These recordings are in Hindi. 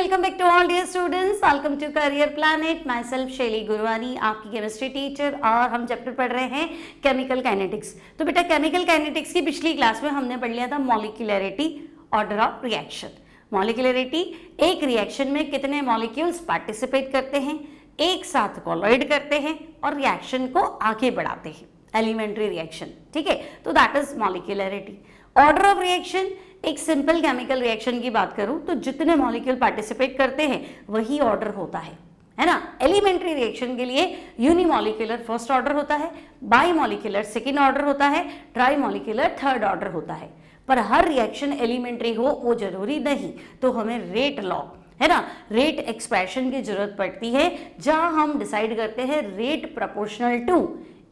welcome back to all dear students. Welcome to Career Planet. Myself शैली गुरवानी, आपकी केमिस्ट्री टीचर, और हम चैप्टर पढ़ रहे हैं केमिकल काइनेटिक्स। तो बेटा केमिकल काइनेटिक्स की पिछली क्लास में हमने पढ़ लिया था molecularity, order of reaction. Molecularity, एक रिएक्शन में कितने मॉलिक्यूल्स पार्टिसिपेट करते हैं, एक साथ कोलाइड करते हैं और रिएक्शन को आगे बढ़ाते हैं, एलिमेंट्री रिएक्शन। ठीक है, तो that is molecularity. Order of reaction, एक सिंपल केमिकल रिएक्शन की बात करूं तो जितने मॉलिक्यूल पार्टिसिपेट करते हैं वही ऑर्डर होता है ना। एलिमेंट्री रिएक्शन के लिए यूनिमॉलिक्यूलर फर्स्ट ऑर्डर होता है, बाईमॉलिक्यूलर सेकंड ऑर्डर होता है, ट्राईमॉलिक्यूलर थर्ड ऑर्डर होता है। पर हर रिएक्शन एलिमेंट्री हो वो जरूरी नहीं, तो हमें रेट लॉ है ना, रेट एक्सप्रेशन की जरूरत पड़ती है, जहां हम डिसाइड करते हैं रेट प्रोपोर्शनल टू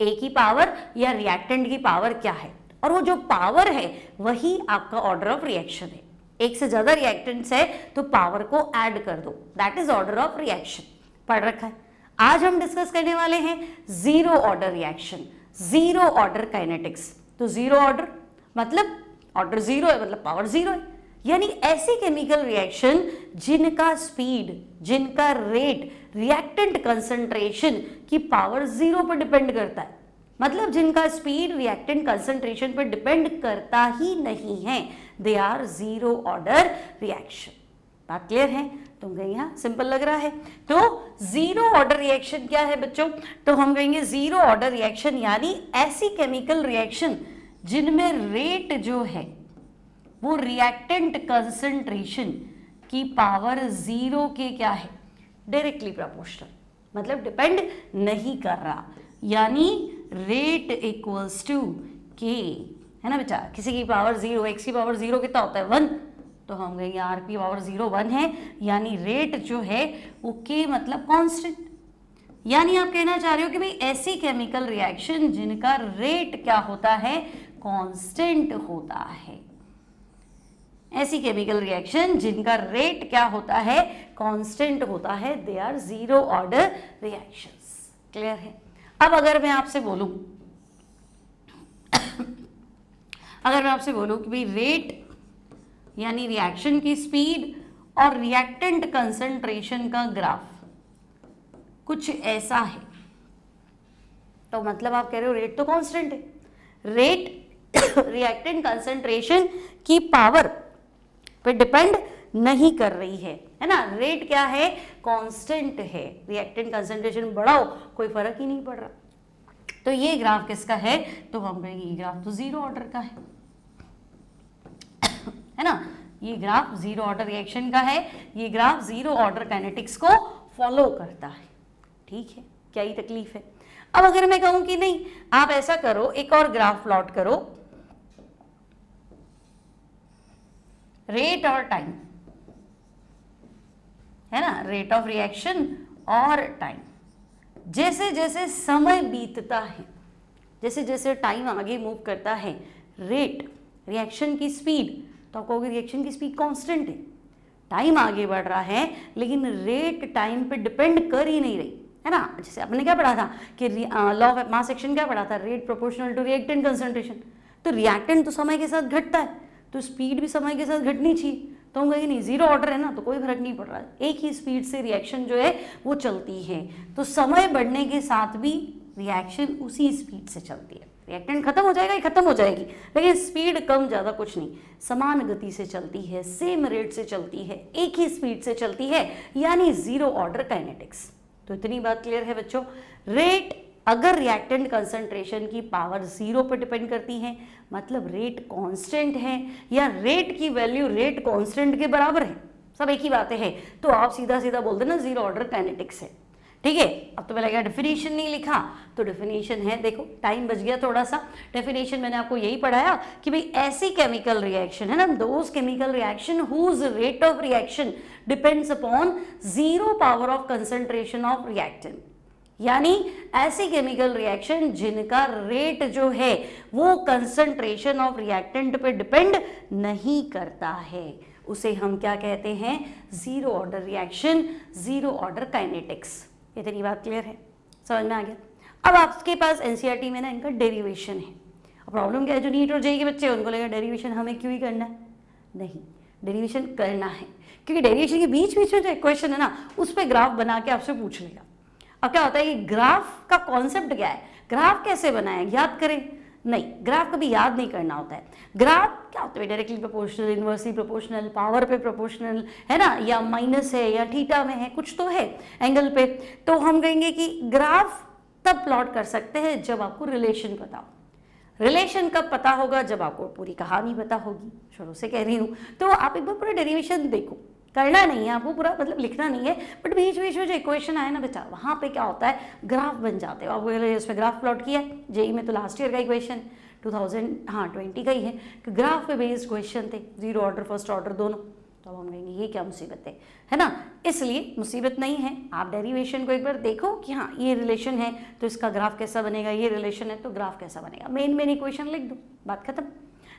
ए की पावर या रिएक्टेंट की पावर क्या है, और वो जो पावर है वही आपका ऑर्डर ऑफ रिएक्शन है। एक से ज्यादा रिएक्टेंट्स है तो पावर को ऐड कर दो, that is order of reaction. पढ़ रखा है। आज हम डिस्कस करने वाले हैं zero order reaction, zero order kinetics. तो जीरो ऑर्डर मतलब ऑर्डर जीरो है, मतलब पावर जीरो है, यानी ऐसी केमिकल रिएक्शन जिनका स्पीड, जिनका रेट रिएक्टेंट कंसंट्रेशन की पावर जीरो पर डिपेंड करता है, मतलब जिनका स्पीड रिएक्टेंट कंसंट्रेशन पर डिपेंड करता ही नहीं है, they are zero order reaction. बात क्लियर है? तुम कहेंगे यहाँ सिंपल लग रहा है। तो जीरो ऑर्डर रिएक्शन क्या है बच्चों? तो हम कहेंगे जीरो ऑर्डर रिएक्शन यानी ऐसी केमिकल रिएक्शन जिनमें रेट जो है वो रिएक्टेंट कंसंट्रेशन की पावर जीरो के क्या है, डायरेक्टली प्रोपोर्शनल, मतलब डिपेंड नहीं कर रहा, यानी रेट इक्वल्स टू के, है ना बेटा। किसी की पावर जीरो, एक्स की पावर जीरो कितना होता है, 1, तो हम कहेंगे आर की पावर जीरो 1 है, यानी रेट जो है वो के मतलब कांस्टेंट। यानी आप कहना चाह रहे हो कि भाई ऐसी केमिकल रिएक्शन जिनका रेट क्या होता है, कांस्टेंट होता है। ऐसी केमिकल रिएक्शन जिनका रेट क्या होता है, कांस्टेंट होता है, they are zero order reactions. Clear है? अब अगर मैं आपसे बोलूं कि भाई रेट यानी रिएक्शन की स्पीड और रिएक्टेंट कंसंट्रेशन का ग्राफ कुछ ऐसा है, तो मतलब आप कह रहे हो रेट तो कांस्टेंट है, रेट रिएक्टेंट कंसंट्रेशन की पावर पे डिपेंड नहीं कर रही है ना। रेट क्या है, कांस्टेंट है, रिएक्टेंट कंसंट्रेशन बढ़ाओ कोई फर्क ही नहीं पड़ रहा। तो ये ग्राफ किसका है, तो हम कहेंगे ये ग्राफ तो जीरो ऑर्डर का है ना। ये ग्राफ जीरो ऑर्डर रिएक्शन का है, ये ग्राफ जीरो ऑर्डर काइनेटिक्स को फॉलो करता है। ठीक है, क्या ही तकलीफ है। अब अगर मैं कहूं कि नहीं, आप ऐसा करो, एक और ग्राफ प्लॉट करो, रेट और टाइम, है ना, रेट ऑफ रिएक्शन और टाइम। जैसे जैसे समय बीतता है, जैसे जैसे टाइम आगे मूव करता है, रेट रिएक्शन की स्पीड, तो आप कहोगे रिएक्शन की स्पीड कांस्टेंट है, टाइम आगे बढ़ रहा है लेकिन रेट टाइम पे डिपेंड कर ही नहीं रही, है ना। जैसे आपने क्या पढ़ा था कि लॉ ऑफ मास एक्शन क्या पढ़ा था, rate proportional to reactant concentration. तो रिएक्टेंट तो समय के साथ घटता है, तो स्पीड भी समय के साथ घटनी चाहिए। तो हम कहेंगे नहीं, जीरो ऑर्डर है ना, तो कोई फर्क नहीं पड़ रहा है, एक ही स्पीड से रिएक्शन जो है वो चलती है। तो समय बढ़ने के साथ भी रिएक्शन उसी स्पीड से चलती है। रिएक्टेंट खत्म हो जाएगा, ये खत्म हो जाएगी, लेकिन स्पीड कम ज़्यादा कुछ नहीं, समान गति से चलती है, सेम रेट से चलती है, एक ही स्पीड से चलती है, यानी जीरो ऑर्डर काइनेटिक्स। तो इतनी बात क्लियर है बच्चों। रेट अगर रिएक्टेंट कंसंट्रेशन की पावर जीरो पर डिपेंड करती है, मतलब रेट कांस्टेंट है, या रेट की वैल्यू रेट कांस्टेंट के बराबर है, सब एक ही बातें हैं, तो आप सीधा सीधा बोल देना जीरो ऑर्डर काइनेटिक्स है। ठीक है, अब तो मैंने डेफिनेशन नहीं लिखा, तो डेफिनेशन है, देखो टाइम बच गया थोड़ा सा। डेफिनेशन मैंने आपको यही पढ़ाया कि भाई ऐसी केमिकल रिएक्शन है ना, those chemical reaction whose rate of reaction depends upon zero power of concentration of reactant, यानी ऐसी केमिकल रिएक्शन जिनका रेट जो है वो कंसंट्रेशन ऑफ रिएक्टेंट पे डिपेंड नहीं करता है, उसे हम क्या कहते हैं, zero order reaction, zero order kinetics. इतनी बात क्लियर है, समझ में आ गया। अब आपके पास एनसीईआरटी में ना इनका डेरिवेशन है। प्रॉब्लम क्या है, जो नीट और जेईई के बच्चे हैं उनको लगेगा डेरिवेशन हमें क्यों ही करना है, नहीं, डेरिवेशन करना है, क्योंकि डेरिवेशन के बीच बीच में जो इक्वेशन है ना उस पर ग्राफ बना के आपसे पूछ लेगा। अब क्या होता है कि ग्राफ का कॉन्सेप्ट क्या है, ग्राफ कैसे बनाए याद करें, नहीं ग्राफ कभी याद नहीं करना होता है। ग्राफ क्या होता है, directly proportional, inversely proportional, power पे प्रोपोर्शनल है ना, या माइनस है या थीटा में है, कुछ तो है एंगल पे। तो हम कहेंगे कि ग्राफ तब प्लॉट कर सकते हैं जब आपको रिलेशन पता हो। रिलेशन कब पता होगा, जब आपको पूरी कहानी पता होगी, शुरू से कह रही हूँ। तो आप एक बार पूरा डेरिवेशन देखो, करना नहीं है आपको पूरा, मतलब लिखना नहीं है, बट बीच बीच में जो इक्वेशन आए ना बेटा, वहाँ पे क्या होता है ग्राफ बन जाते हैं। आपको उसमें ग्राफ प्लॉट किया है जेई में, तो लास्ट ईयर का इक्वेशन 2020 का ही है कि ग्राफ पे बेस्ड क्वेश्चन थे, जीरो ऑर्डर फर्स्ट ऑर्डर दोनों। तो अब हम कहेंगे ये क्या मुसीबत है ना, इसलिए मुसीबत नहीं है। आप डेरिवेशन को एक बार देखो कि हाँ ये रिलेशन है तो इसका ग्राफ कैसा बनेगा, ये रिलेशन है तो ग्राफ कैसा बनेगा, मेन इक्वेशन लिख दो, बात खत्म।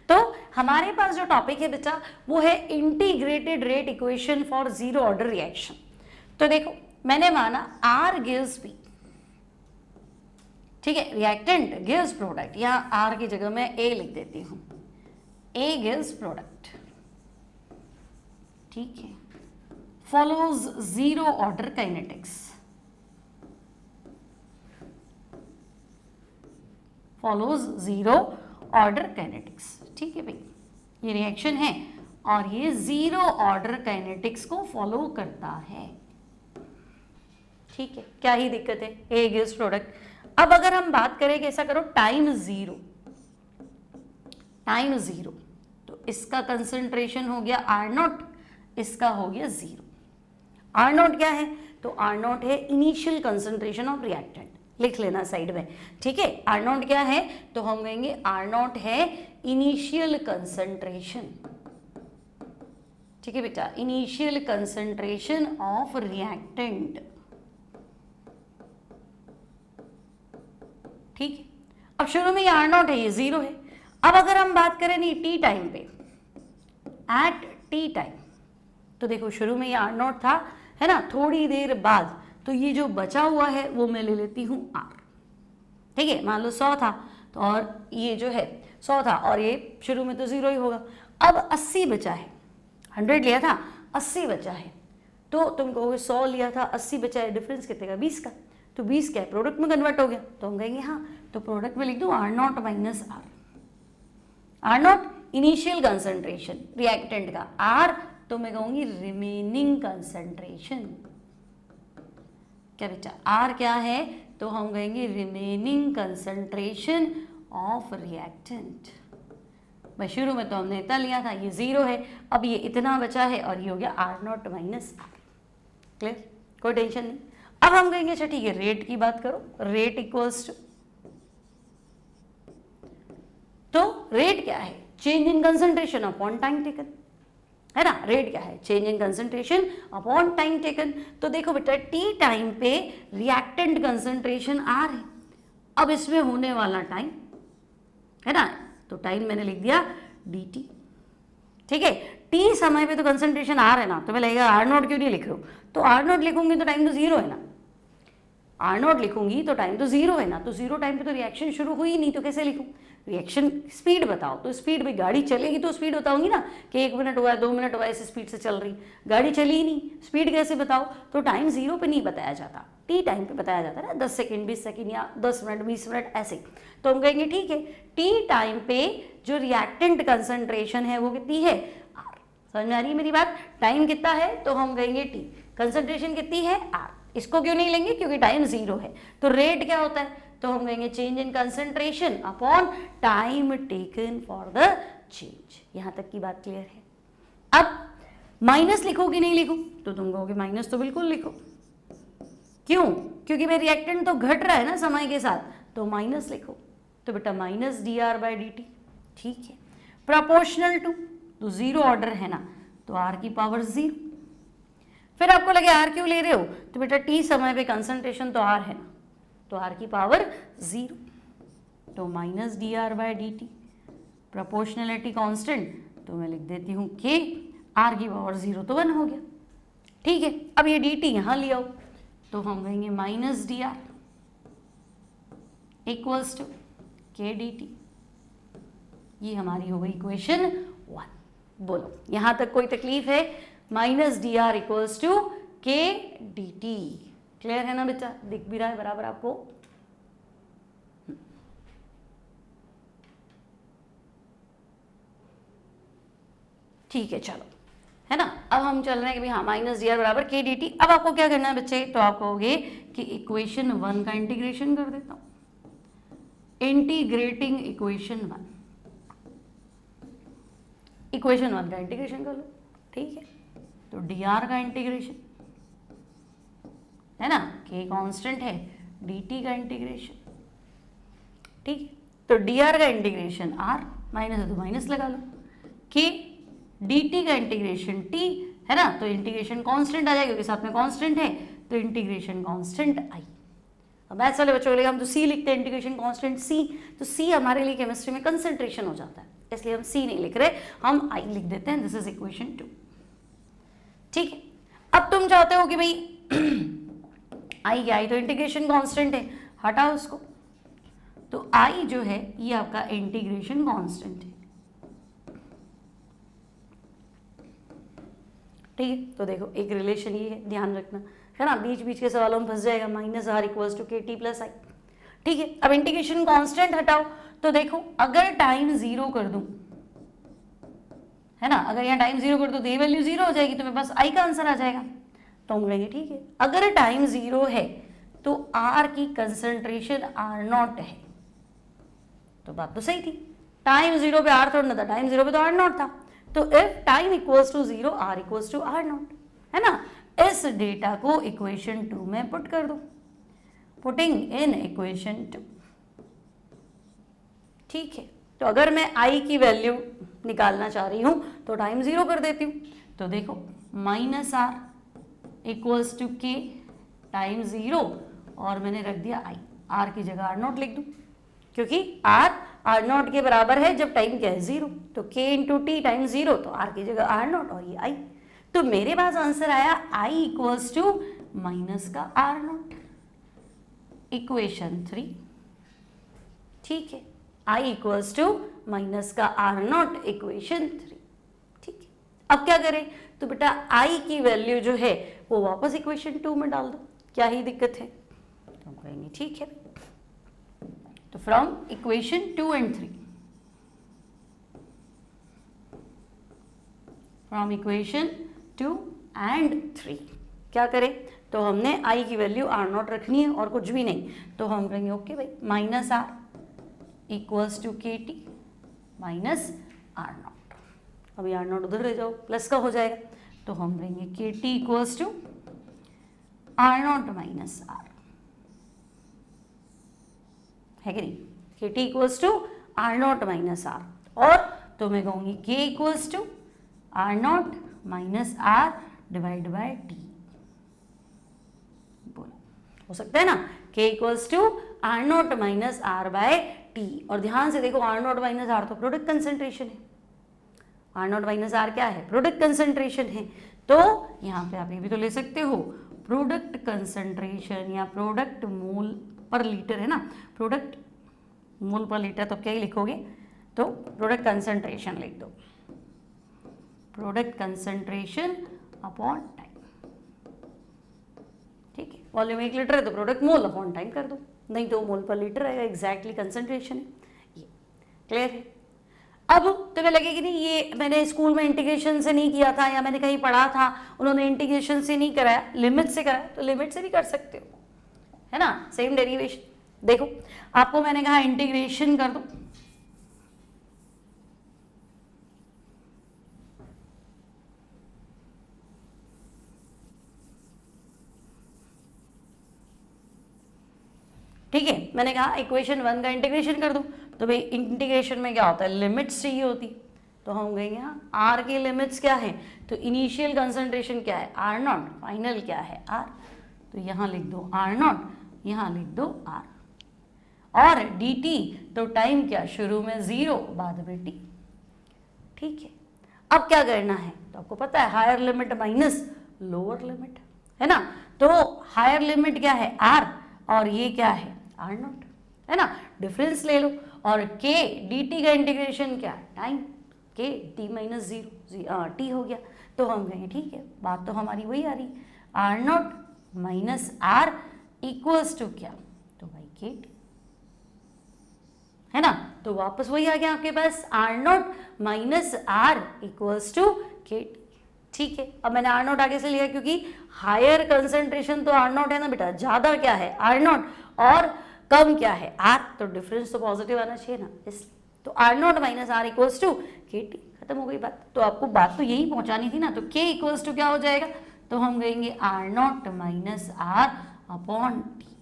तो हमारे पास जो टॉपिक है बच्चा वो है integrated rate equation for zero order reaction. तो देखो मैंने माना R गिव्स P, ठीक है, रिएक्टेंट गिव्स प्रोडक्ट, यहां R की जगह मैं A लिख देती हूं, A गिव्स प्रोडक्ट, ठीक है, follows zero order kinetics, follows zero order kinetics, ठीक है भाई, ये रिएक्शन है और ये जीरो ऑर्डर काइनेटिक्स को फॉलो करता है, ठीक है, क्या ही दिक्कत है, ए गिव्स प्रोडक्ट। अब अगर हम बात करें कि ऐसा करो टाइम जीरो, तो इसका कंसंट्रेशन हो गया आर नॉट, इसका हो गया जीरो। आर नॉट क्या है, तो आर नॉट है इनिशियल कंसंट्रेशन ऑफ रिएक्टेंट, लिख लेना साइड में, ठीक है। आर नॉट क्या है, तो हम कहेंगे आर नॉट है इनिशियल कंसंट्रेशन, ठीक है बेटा, इनिशियल कंसंट्रेशन ऑफ रिएक्टेंट, ठीक है। अब शुरू में ये आर नॉट है, ये जीरो है। अब अगर हम बात करें नहीं टी टाइम पे, एट टी टाइम, तो देखो शुरू में ये आर नॉट था, है ना, थोड़ी देर बाद तो ये जो बचा हुआ है वो मैं ले लेती हूँ आर, ठीक है, मान लो 100 था तो, और ये जो है 100 था और ये शुरू में तो जीरो ही होगा। अब 80 बचा है, 100 लिया था 80 बचा है, तो तुम कहोगे 100 लिया था 80 बचा है, डिफरेंस कितने का, 20 का, तो 20 क्या है प्रोडक्ट में कन्वर्ट हो गया, तो हम कहेंगे हाँ, तो प्रोडक्ट में लिख दूँ R naught minus R, R naught initial concentration reactant का, आर तो मैं कहूंगी रिमेनिंग कंसंट्रेशन, क्या बेटा आर क्या है, तो हम कहेंगे रिमेनिंग कंसंट्रेशन ऑफ रिएक्टेंट। भाई शुरू में तो हमने इतना लिया था, ये जीरो है, अब ये इतना बचा है और ये हो गया R naught minus R, clear, कोई टेंशन नहीं। अब हम कहेंगे अच्छा ठीक है रेट की बात करो, रेट इक्वल्स टू, तो रेट क्या है, change in concentration upon time taken, है ना, रेट क्या है, change in concentration upon time taken. तो देखो बेटा टी टाइम पे रिएक्टेंट कंसंट्रेशन आर है, अब इसमें होने वाला टाइम है ना, तो टाइम मैंने लिख दिया dt, ठीक है, टी समय पे तो कंसंट्रेशन आर है ना, तो मैं लगेगा आर नॉट क्यों नहीं लिख रहा हूं, तो आर नॉट लिखूंगी तो टाइम तो जीरो है ना, आर नॉट लिखूंगी तो टाइम तो जीरो है ना, तो जीरो टाइम पे तो रिएक्शन शुरू हुई नहीं, तो कैसे लिखूं, रिएक्शन स्पीड बताओ, तो स्पीड भी गाड़ी चलेगी तो स्पीड बताऊंगी ना, कि 1 मिनट हुआ है 2 मिनट हुआ है, इस स्पीड से चल रही, गाड़ी चली ही नहीं, स्पीड कैसे बताओ, तो टाइम जीरो पे नहीं बताया जाता, टी टाइम पे बताया जाता है ना, 10 सेकंड 20 सेकंड या 10 मिनट 20 मिनट ऐसे। तो हम कहेंगे ठीक है टी टाइम पे जो रिएक्टेंट कंसंट्रेशन है वो कितनी है आर, समझ में आ रही है मेरी बात, टाइम कितना है तो हम कहेंगे टी, कंसंट्रेशन कितनी है आर, इसको क्यों नहीं लेंगे क्योंकि टाइम जीरो है, तो रेट क्या होता है, तो हम कहेंगे change in concentration upon time taken for the change. यहां तक की बात क्लियर है। अब माइनस लिखो कि नहीं लिखो, तो तुम कहोगे माइनस तो बिल्कुल लिखो, क्यों, क्योंकि मेरा रिएक्टेंट तो घट रहा है ना समय के साथ, तो माइनस लिखो, तो बेटा minus D R by D T, ठीक है, प्रोपोर्शनल टू, तो जीरो ऑर्डर है ना, तो आर की पावर जीरो, फिर आपको लगे आर क्यों ले रहे हो, तो बेटा टी समय पे कंसंट्रेशन तो आर है ना, तो आर की पावर जीरो, तो minus D R by D T, proportionality constant, तो मैं लिख देती हूँ के, आर की पावर जीरो तो 1 हो गया, ठीक है। अब ये डी टी यहाँ ले आओ, तो हम कहेंगे minus D R equals to K D T, ये हमारी हो गई इक्वेशन 1, बोलो यहां तक कोई तकलीफ है? Minus D R equals to K D T. Clear है ना बेटा? दिख भी रहा है बराबर आपको? ठीक है चलो, है ना। अब हम चल रहे हैं कि भाई हाँ माइनस डी आर बराबर के डी टी। अब आपको क्या करना है बच्चे? तो आप कहोगे कि इक्वेशन 1 का इंटीग्रेशन कर देता हूं, इंटीग्रेटिंग इक्वेशन 1, इक्वेशन 1 का इंटीग्रेशन कर लो, ठीक है। तो डी आर का इंटीग्रेशन, है ना, के कांस्टेंट है, डी टी का इंटीग्रेशन, ठीक है। तो डी आर का इंटीग्रेशन आर, माइनस है तो माइनस लगा लो, के डी टी का इंटीग्रेशन टी, है ना, तो इंटीग्रेशन कांस्टेंट आ जाएगा क्योंकि साथ में कांस्टेंट है, तो इंटीग्रेशन कांस्टेंट आई। अब मैथ्स वाले बच्चों के लिए हम तो सी लिखते हैं, इंटीग्रेशन कांस्टेंट सी, तो सी हमारे लिए केमिस्ट्री में कंसंट्रेशन हो जाता है, इसलिए हम सी नहीं लिख रहे, हम आई लिख देते हैं। दिस इज इक्वेशन 2, ठीक है। अब तुम चाहते हो कि भाई आई क्या, आई तो इंटीग्रेशन कांस्टेंट है, हटाओ उसको, तो आई जो है ये आपका इंटीग्रेशन कांस्टेंट है, ठीक है। तो देखो एक रिलेशन ये है, ध्यान रखना, है ना, बीच बीच के सवालों में फंस जाएगा, minus R equals to K T plus आई, ठीक है। अब इंटीग्रेशन कांस्टेंट हटाओ, तो देखो अगर टाइम 0 कर दूं, है ना, अगर यहाँ टाइम 0 कर दो तो ये वैल्यू 0 हो जाएगी, तो मेरे पास आई का आंसर आ जाएगा। तो हम कहेंगे ठीक है, अगर टाइम 0 है तो आर की कंसंट्रेशन आर नॉट है, तो बात तो सही थी, टाइम 0 पे आर थोड़ा ना था, टाइम 0 पे तो आर नॉट था, तो if time equals to 0 R equals to R naught, है ना। इस डेटा को इक्वेशन 2 में पुट कर दो, पुटिंग इन इक्वेशन 2, ठीक है। तो अगर मैं आई की वैल्यू निकालना चाह रही हूं तो टाइम 0 कर देती हूं, तो देखो माइनस आर इक्वल्स टू के टाइम 0 और मैंने रख दिया आई, आर की जगह आर नॉट लिख दूं क्योंकि आर नॉट के बराबर है जब टाइम क्या है 0, तो k इंटू टी टाइम 0, तो आर की जगह आर नॉट और ये आई, तो मेरे पास आंसर आया आई इक्वल्स टू माइनस का आर नॉट, इक्वेशन 3, ठीक है। आई इक्वल्स टू माइनस का आर नॉट, इक्वेशन 3, ठीक है। अब क्या करें? तो बेटा आई की वैल्यू जो है वो वापस इक्वेशन 2 में डाल दो, क्या ही दिक्कत है? तो हम कहेंगे ठीक है। तो from equation 2 and 3, from equation 2 and 3 क्या करें? तो हमने आई की वैल्यू आर नॉट रखनी है और कुछ भी नहीं, तो हम कहेंगे ओके भाई minus R equals to K T minus are not, अभी आर नॉट उधर ले जाओ, प्लस का हो जाएगा, तो हम कहेंगे K T equals to R naught minus R, है कि नहीं, K T equals to R naught minus R, और तो मैं कहूँगी K equals to R naught minus R divide by T, बोलो हो सकता है ना, K equals to R naught minus R by T, और ध्यान से देखो आर नॉट माइनस आर तो प्रोडक्ट कंसंट्रेशन है, आर नॉट माइनस आर क्या है? प्रोडक्ट कंसंट्रेशन है, तो यहाँ पे आप ये भी तो ले सकते हो प्रोडक्ट कंसंट्रेशन या प्रोडक्ट मोल पर लीटर, है ना, प्रोडक्ट मोल पर लीटर, तो क्या ही लिखोगे? तो प्रोडक्ट कंसंट्रेशन लिख दो, प्रोडक्ट कंसंट्रेशन अपॉन टाइम, ठीक है। वॉल्यूम 1 लीटर है तो प्रोडक्ट मोल अपॉन टाइम कर दो, नहीं तो मोल पर लीटर आएगा, एग्जैक्टली कंसंट्रेशन है, ये क्लियर है। अब तुम्हें लगेगी नहीं ये मैंने स्कूल में इंटीग्रेशन से नहीं किया था या मैंने कहीं पढ़ा था उन्होंने इंटीग्रेशन से नहीं कराया, लिमिट से कराया, तो लिमिट से भी कर सकते हो, है ना, सेम डेरिवेशन। देखो आपको मैंने कहा इंटीग्रेशन कर दो, ठीक है, मैंने कहा इक्वेशन 1 का इंटीग्रेशन कर दो, तो भाई इंटीग्रेशन में क्या होता है? लिमिट्स चाहिए होती, तो हम कहेंगे हाँ आर की लिमिट्स क्या है? तो इनिशियल कंसंट्रेशन क्या है? आर नॉट, फाइनल क्या है? आर, तो यहाँ लिख दो आर नॉट, यहाँ लिख दो आर, और डी टी तो टाइम क्या? शुरू में 0 बाद में टी, ठीक है। अब क्या करना है? तो आपको पता है higher limit minus lower limit, है ना, तो हायर लिमिट क्या है? आर, और ये क्या है? आर नॉट, है ना, डिफरेंस ले लो, और के डी टी का इंटीग्रेशन क्या है? टाइम, के टी माइनस जीरो टी हो गया। तो हम कहेंगे ठीक है, बात तो हमारी वही आ रही, R naught minus R equals to क्या, तो भाई के टी, है ना। तो वापस वही आ गया आपके पास, R naught minus R equals to K T. ठीक है, अब मैंने आर नॉट आगे से लिया क्योंकि हायर कंसंट्रेशन तो आर नॉट है ना बेटा, ज्यादा क्या है आर नॉट और कम क्या है आर, तो डिफरेंस तो पॉजिटिव आना चाहिए ना, इसलिए तो R naught minus R equals to K T, खत्म हो गई बात। तो आपको बात तो यही पहुंचानी थी ना, तो के इक्वल्स टू क्या हो जाएगा, तो हम कहेंगे R naught minus R upon T.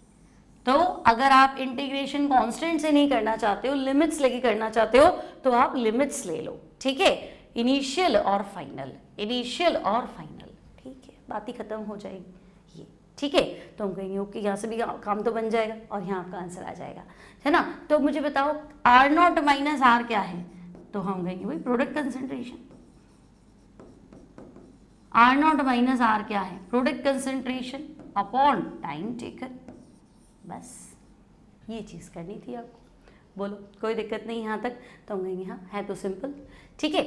तो अगर आप इंटीग्रेशन कांस्टेंट से नहीं करना चाहते हो, लिमिट्स लेके करना चाहते हो, तो आप लिमिट्स ले लो, ठीक है, इनिशियल और फाइनल, इनिशियल और फाइनल, ठीक है, बात ही खत्म हो जाएगी ये, ठीक है। तो हम कहेंगे ओके, यहाँ से भी काम तो बन जाएगा और यहाँ आपका आंसर आ जाएगा, है ना। तो मुझे बताओ आर नॉट माइनस आर क्या है, तो हम कहेंगे वही product concentration. R naught minus R क्या है, product concentration upon time taken, बस ये चीज़ करनी थी आपको। बोलो कोई दिक्कत नहीं यहाँ तक, तो हम कहेंगे हाँ है तो सिंपल, ठीक है।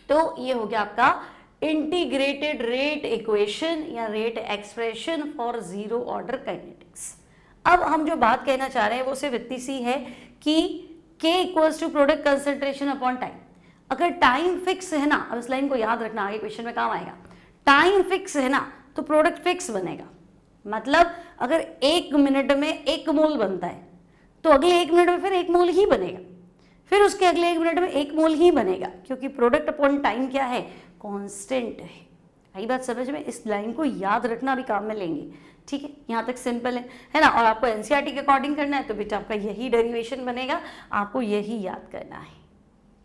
तो ये हो गया आपका इंटीग्रेटेड रेट इक्वेशन या rate expression for zero order kinetics. अब हम जो बात कहना चाह रहे हैं वो सिर्फ इतनी सी है कि K equals to product concentration upon time. अगर टाइम फिक्स है ना, अब इस लाइन को याद रखना, आगे क्वेश्चन में काम आएगा, टाइम फिक्स है ना तो प्रोडक्ट फिक्स बनेगा। मतलब अगर 1 मिनट में 1 मोल बनता है तो अगले 1 मिनट में फिर 1 मोल ही बनेगा, फिर उसके अगले 1 मिनट में 1 मोल ही बनेगा, क्योंकि प्रोडक्ट अपॉन टाइम क्या है, कांस्टेंट है। आई बात समझ में, इस लाइन को याद रखना भी काम में लेंगे, ठीक है। यहाँ तक सिंपल है ना। और आपको एनसीईआरटी के अकॉर्डिंग करना है तो बेटा आपका यही डेरिवेशन बनेगा, आपको यही याद करना है,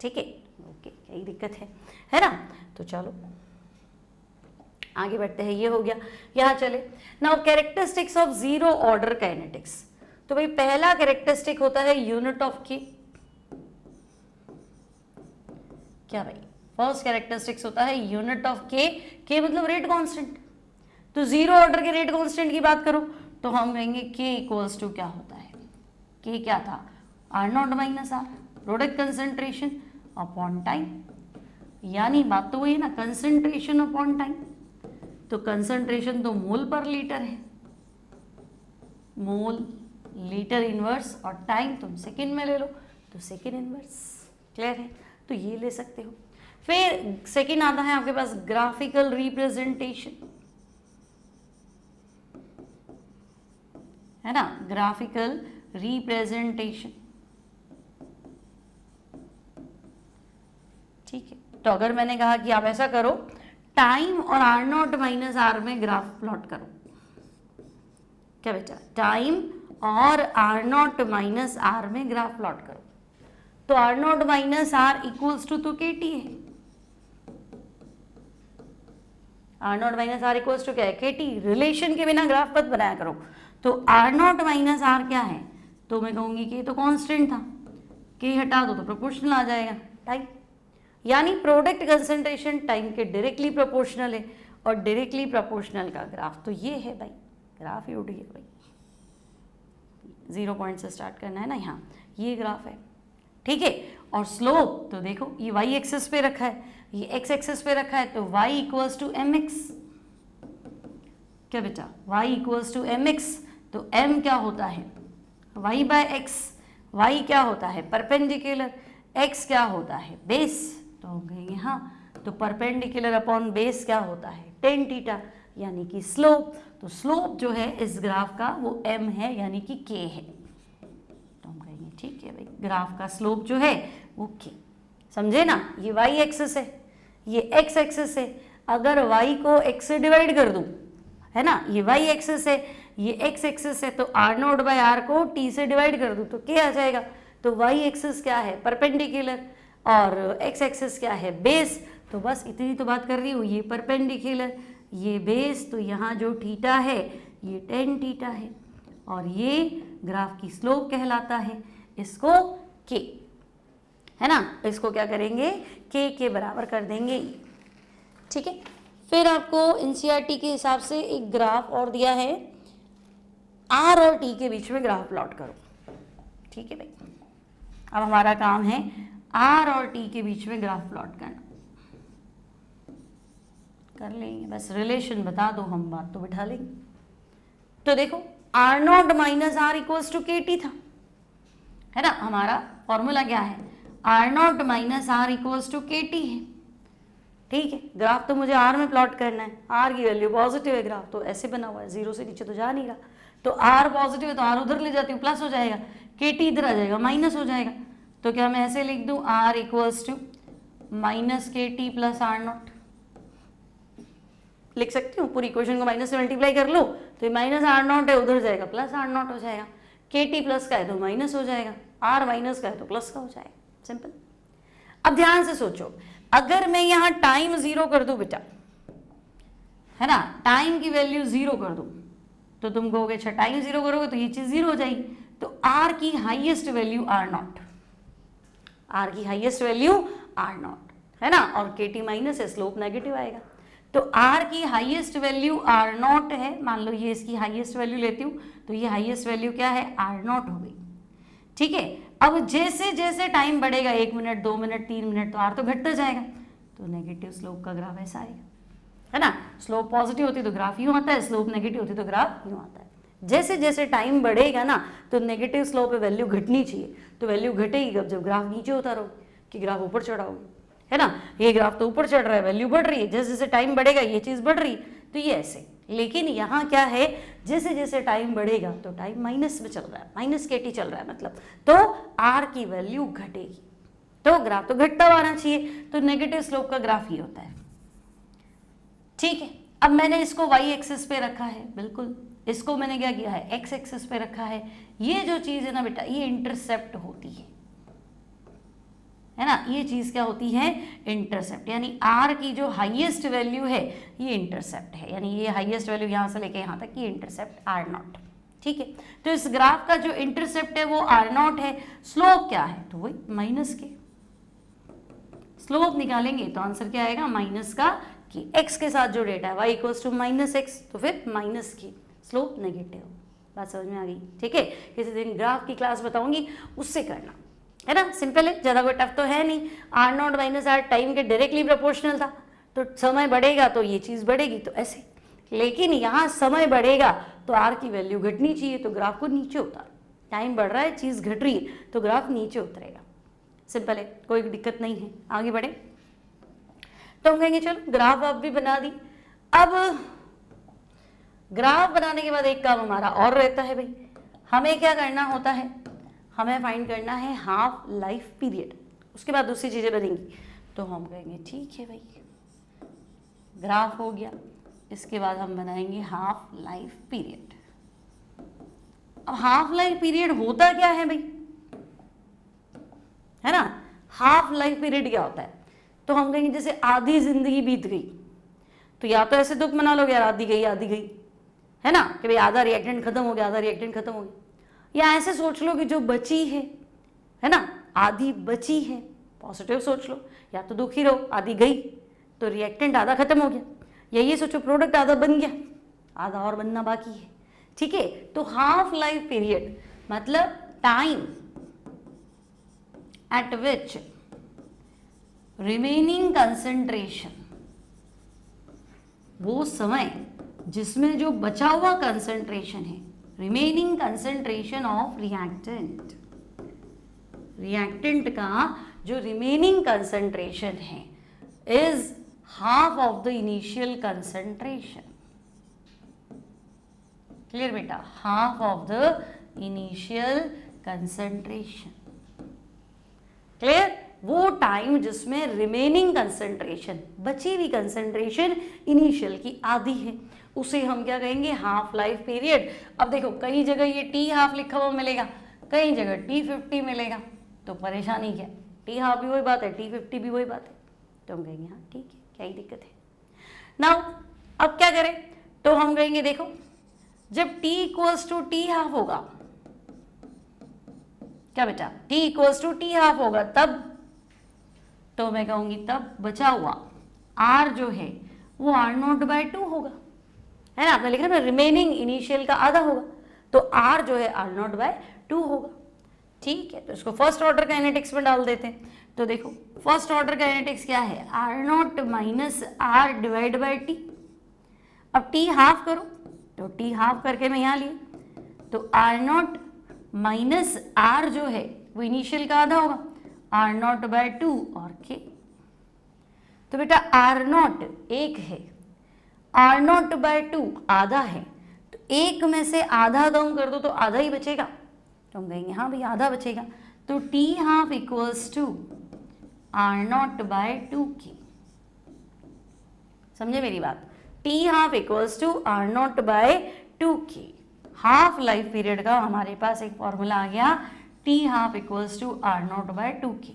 ठीक है। ओके, यही दिक्कत है ना। तो चलो आगे बढ़ते हैं, ये हो गया, यहाँ चले। Now characteristics of zero order kinetics. तो भाई पहला कैरेक्टरिस्टिक होता है यूनिट ऑफ के। क्या भाई, फर्स्ट कैरेक्टरिस्टिक्स होता है यूनिट ऑफ के मतलब रेट कांस्टेंट। तो जीरो ऑर्डर के रेट कांस्टेंट की बात करो तो हम कहेंगे के इक्वल्स टू क्या होता है, के क्या था, R naught minus R, product concentration upon time. यानी बात तो वही है ना, कंसेंट्रेशन अपॉन टाइम। तो कंसेंट्रेशन तो मोल पर लीटर है, मोल लीटर इनवर्स, और टाइम तुम सेकंड में ले लो तो सेकंड इनवर्स। क्लियर है, तो ये ले सकते हो। फिर सेकंड आता है आपके पास ग्राफिकल रिप्रेजेंटेशन, है ना, ग्राफिकल रिप्रेजेंटेशन, ठीक है। तो अगर मैंने कहा कि आप ऐसा करो, टाइम और आर नॉट माइनस आर में ग्राफ प्लॉट करो, क्या बेटा, टाइम और आर नॉट माइनस आर में ग्राफ प्लॉट करो, तो R naught minus R equals to तो के टी है, R naught minus R equals to क्या है, के टी। रिलेशन के बिना ग्राफ मत बनाया करो। तो आर नॉट माइनस आर क्या है, तो मैं कहूंगी कि तो कांस्टेंट था, के हटा दो तो प्रोपोर्शनल आ जाएगा टाइम। यानी प्रोडक्ट कंसेंट्रेशन टाइम के डायरेक्टली प्रोपोर्शनल है, और डायरेक्टली प्रोपोर्शनल का ग्राफ तो ये है भाई, ग्राफ ही उठ गया भाई, 0 पॉइंट से स्टार्ट करना है ना, यहाँ ये ग्राफ है, ठीक है। और स्लोप तो देखो ये वाई एक्सिस पे रखा है, ये एक्स एक्सिस पे रखा है, तो Y equals to M X. क्या बेटा, Y equals to M X, तो एम क्या होता है, वाई बाय एक्स। वाई क्या होता है, परपेंडिकुलर, एक्स क्या होता है, बेस। तो हम कहेंगे हाँ, तो परपेंडिकुलर अपॉन बेस क्या होता है, टेन थीटा, यानी कि स्लोप। तो स्लोप जो है इस ग्राफ का वो m है, यानी कि k है। तो हम कहेंगे ठीक है भाई, ग्राफ का स्लोप जो है वो k, समझे ना। ये y एक्सिस है, ये x एक्सिस है, अगर y को x से डिवाइड कर दूं, है ना, ये y एक्सिस है, ये x एक्सिस है, तो r नॉट बाय r को t से डिवाइड कर दूं तो k आ जाएगा। तो y एक्सिस क्या है, परपेंडिकुलर, और x एक्सिस क्या है, बेस। तो बस इतनी तो बात कर रही हूँ, ये परपेंडिकुलर, ये बेस, तो यहाँ जो थीटा है ये टेन थीटा है, और ये ग्राफ की स्लोप कहलाता है, इसको k, है ना। इसको क्या करेंगे, k के बराबर कर देंगे, ठीक है। फिर आपको एनसीईआरटी के हिसाब से एक ग्राफ और दिया है, r और t के बीच में ग्राफ प्लॉट करो, ठीक है भाई। अब हमारा काम है आर और टी के बीच में ग्राफ प्लॉट करना, कर लेंगे, बस रिलेशन बता दो, हम बात तो बिठा लेंगे। तो देखो R naught minus R equals to K T था, है ना, हमारा फॉर्मूला क्या है, R naught minus R equals to K T है, ठीक है। ग्राफ तो मुझे आर में प्लॉट करना है, आर की वैल्यू पॉजिटिव है, ग्राफ तो ऐसे बना हुआ है, जीरो से नीचे तो जा नहीं रहा, तो आर पॉजिटिव है तो आर उधर ले जाती हूँ, प्लस हो जाएगा, के टी इधर आ जाएगा, माइनस हो जाएगा, तो क्या मैं ऐसे लिख दूँ, आर इक्वल्स टू माइनस के टी प्लस आर नॉट, लिख सकती हूँ, पूरी इक्वेशन को माइनस से मल्टीप्लाई कर लो तो ये माइनस आर नॉट है, उधर जाएगा प्लस आर नॉट हो जाएगा, के टी प्लस का है तो माइनस हो जाएगा, आर माइनस का है तो प्लस का हो जाएगा, सिंपल। अब ध्यान से सोचो, अगर मैं यहाँ टाइम जीरो कर दूं बेटा, है ना, टाइम की वैल्यू जीरो कर दूं, तो तुम कहोगे अच्छा टाइम जीरो करोगे तो ये चीज जीरो हो जाएगी, तो आर की highest value R naught, R की हाईएस्ट वैल्यू आर नॉट, है ना, और के टी माइनस है, स्लोप नेगेटिव आएगा, तो आर की हाईएस्ट वैल्यू आर नॉट है, मान लो ये इसकी हाईएस्ट वैल्यू लेती हूँ, तो ये हाईएस्ट वैल्यू क्या है, आर नॉट हो गई, ठीक है। अब जैसे जैसे टाइम बढ़ेगा, 1 मिनट 2 मिनट 3 मिनट, तो आर तो घटता जाएगा, तो नेगेटिव स्लोप का ग्राफ ऐसा आएगा, है ना, स्लोप पॉजिटिव होती तो ग्राफ यूँ आता है, स्लोप नेगेटिव होती तो ग्राफ यूँ आता है। जैसे जैसे टाइम बढ़ेगा ना, तो नेगेटिव स्लोप पे वैल्यू घटनी चाहिए, तो वैल्यू घटेगी कब, जब ग्राफ नीचे उतारोगे कि ग्राफ ऊपर चढ़ाओगे, है ना, ये ग्राफ तो ऊपर चढ़ रहा है, वैल्यू बढ़ रही है, जैसे जैसे टाइम बढ़ेगा ये चीज़ बढ़ रही है, तो ये ऐसे। लेकिन यहाँ क्या है, जैसे जैसे टाइम बढ़ेगा तो टाइम माइनस में चल रहा है, माइनस के टी चल रहा है, मतलब तो आर की वैल्यू घटेगी, तो ग्राफ तो घटता हुआ आना चाहिए, तो नेगेटिव स्लोप का ग्राफ ही होता है, ठीक है। अब मैंने इसको वाई एक्सिस पे रखा है, बिल्कुल, इसको मैंने क्या किया है, एक्स एक्सिस पे रखा है, ये जो चीज़ है ना बेटा, ये इंटरसेप्ट होती है ना, ये चीज़ क्या होती है, इंटरसेप्ट, यानी आर की जो हाईएस्ट वैल्यू है ये इंटरसेप्ट है, यानी ये हाईएस्ट वैल्यू यहाँ से लेके यहाँ तक ये इंटरसेप्ट आर नॉट, ठीक है। तो इस ग्राफ का जो इंटरसेप्ट है वो आर नॉट है, स्लोप क्या है, तो वही माइनस के, स्लोप निकालेंगे तो आंसर क्या आएगा, माइनस का की, एक्स के साथ जो डेटा है Y equals to minus X, तो फिर माइनस की, स्लोप नेगेटिव, बात समझ में आ गई, ठीक है। किसी दिन ग्राफ की क्लास बताऊंगी, उससे करना, है ना, सिंपल है, ज़्यादा कोई टफ तो है नहीं। Are naught minus are time के डायरेक्टली प्रोपोर्शनल था, तो समय बढ़ेगा तो ये चीज़ बढ़ेगी, तो ऐसे। लेकिन यहाँ समय बढ़ेगा तो आर की वैल्यू घटनी चाहिए, तो ग्राफ को नीचे उतार, टाइम बढ़ रहा है, चीज़ घट रही है, तो ग्राफ नीचे उतरेगा, सिंपल है, कोई दिक्कत नहीं है। आगे बढ़े तो हम कहेंगे चलो ग्राफ आप भी बना दी। अब ग्राफ बनाने के बाद एक काम हमारा और रहता है भाई, हमें क्या करना होता है, हमें फाइंड करना है हाफ लाइफ पीरियड, उसके बाद दूसरी चीज़ें बनेंगी। तो हम कहेंगे ठीक है भाई, ग्राफ हो गया, इसके बाद हम बनाएंगे हाफ लाइफ पीरियड। अब हाफ लाइफ पीरियड होता क्या है भाई, है ना, हाफ लाइफ पीरियड क्या होता है, तो हम कहेंगे जैसे आधी जिंदगी बीत गई, तो या तो ऐसे दुख मना लोगे यार आधी गई, है ना, कि भाई आधा रिएक्टेंट खत्म हो गया, आधा रिएक्टेंट खत्म हो गया, या ऐसे सोच लो कि जो बची है ना, आधी बची है, पॉजिटिव सोच लो, या तो दुखी रहो, आधी गई तो रिएक्टेंट आधा खत्म हो गया, या ये सोचो प्रोडक्ट आधा बन गया, आधा और बनना बाकी है, ठीक है। तो हाफ लाइफ पीरियड मतलब time at which remaining concentration, वो समय जिसमें जो बचा हुआ कंसंट्रेशन है, remaining concentration of reactant, reactant का जो रिमेनिंग कंसंट्रेशन है is half of the initial concentration. Clear बेटा, half of the initial concentration, clear, वो टाइम जिसमें रिमेनिंग कंसंट्रेशन, बची हुई कंसंट्रेशन इनिशियल की आधी है, उसे हम क्या कहेंगे, हाफ लाइफ पीरियड। अब देखो कई जगह ये टी हाफ लिखा हुआ मिलेगा, कई जगह T50 मिलेगा, तो परेशानी क्या, टी हाफ भी वही बात है, T50 भी वही बात है, तो हम कहेंगे हाँ ठीक है, क्या ही दिक्कत है। नाउ अब क्या करें, तो हम कहेंगे देखो जब T equals to T half होगा, क्या बेटा, T equals to T half होगा तब, तो मैं कहूंगी तब बचा हुआ R जो है वो R0/2 होगा, है ना, आपने लिखा ना रिमेनिंग इनिशियल का आधा होगा, तो R जो है R0/2 होगा, ठीक है। तो इसको फर्स्ट ऑर्डर काइनेटिक्स में डाल देते हैं, तो देखो फर्स्ट ऑर्डर काइनेटिक्स क्या है, R naught minus R divide by T. अब टी हाफ करो तो टी हाफ करके मैं यहाँ ली, तो आर नॉट माइनस आर जो है वो इनिशियल का आधा होगा, आर नॉट बाय 2 और के। तो बेटा आर नॉट एक है, आर नॉट बाय 2 आधा है, तो एक में से आधा कम कर दो तो आधा ही बचेगा, तो हम कहेंगे हाँ भाई आधा बचेगा। तो T half equals to R naught by 2 K. समझे मेरी बात, T half equals to R naught by 2 K. Half life period का हमारे पास एक फॉर्मूला आ गया, T half equals to R naught by 2 K.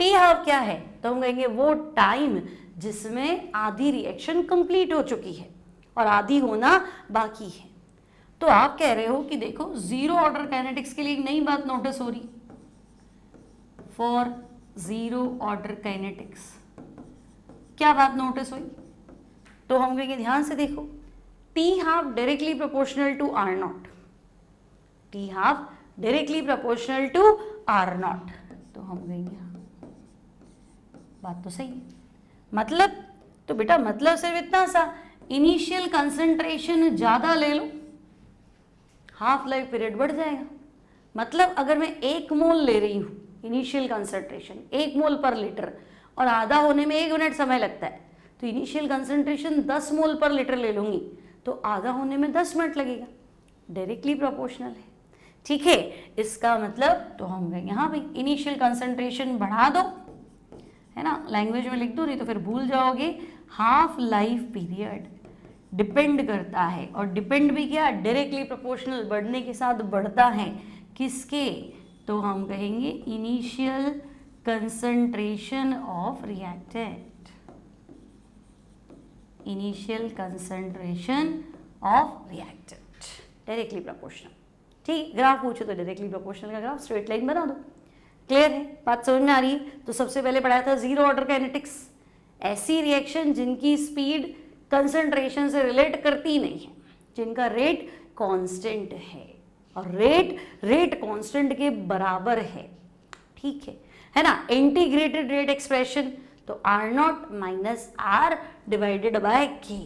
T half क्या है, तो हम कहेंगे वो टाइम जिसमें आधी रिएक्शन कंप्लीट हो चुकी है और आधी होना बाकी है। तो आप कह रहे हो कि देखो जीरो ऑर्डर काइनेटिक्स के लिए एक नई बात नोटिस हो रही, फॉर जीरो ऑर्डर काइनेटिक्स क्या बात नोटिस हुई, तो हम कहेंगे ध्यान से देखो, T half directly proportional to R naught, T half directly proportional to R naught, तो हम कहेंगे बात तो सही है। मतलब, तो बेटा मतलब सिर्फ इतना सा, इनिशियल कंसंट्रेशन ज्यादा ले लो, हाफ लाइफ पीरियड बढ़ जाएगा। मतलब अगर मैं 1 मोल ले रही हूँ इनिशियल कंसंट्रेशन 1 मोल पर लीटर और आधा होने में 1 मिनट समय लगता है, तो इनिशियल कंसंट्रेशन 10 मोल पर लीटर ले लूंगी तो आधा होने में 10 मिनट लगेगा, डायरेक्टली प्रोपोर्शनल है। ठीक है, इसका मतलब तो हम कहेंगे हाँ भाई इनिशियल कंसंट्रेशन बढ़ा दो, है ना, लैंग्वेज में लिख दो नहीं तो फिर भूल जाओगे। हाफ लाइफ पीरियड डिपेंड करता है, और डिपेंड भी क्या, डायरेक्टली प्रोपोर्शनल, बढ़ने के साथ बढ़ता है किसके, तो हम कहेंगे initial concentration of reactant, initial concentration of reactant, directly proportional. ठीक, ग्राफ पूछो तो डायरेक्टली प्रोपोर्शनल का ग्राफ स्ट्रेट लाइन बना दो। क्लियर है, बात समझ में आ रही है। तो सबसे पहले पढ़ाया था जीरो ऑर्डर काइनेटिक्स, ऐसी रिएक्शन जिनकी स्पीड कंसंट्रेशन से रिलेट करती नहीं है, जिनका रेट कांस्टेंट है, और रेट कांस्टेंट के बराबर है। ठीक है ना, इंटीग्रेटेड रेट एक्सप्रेशन, तो R naught minus R divided by K.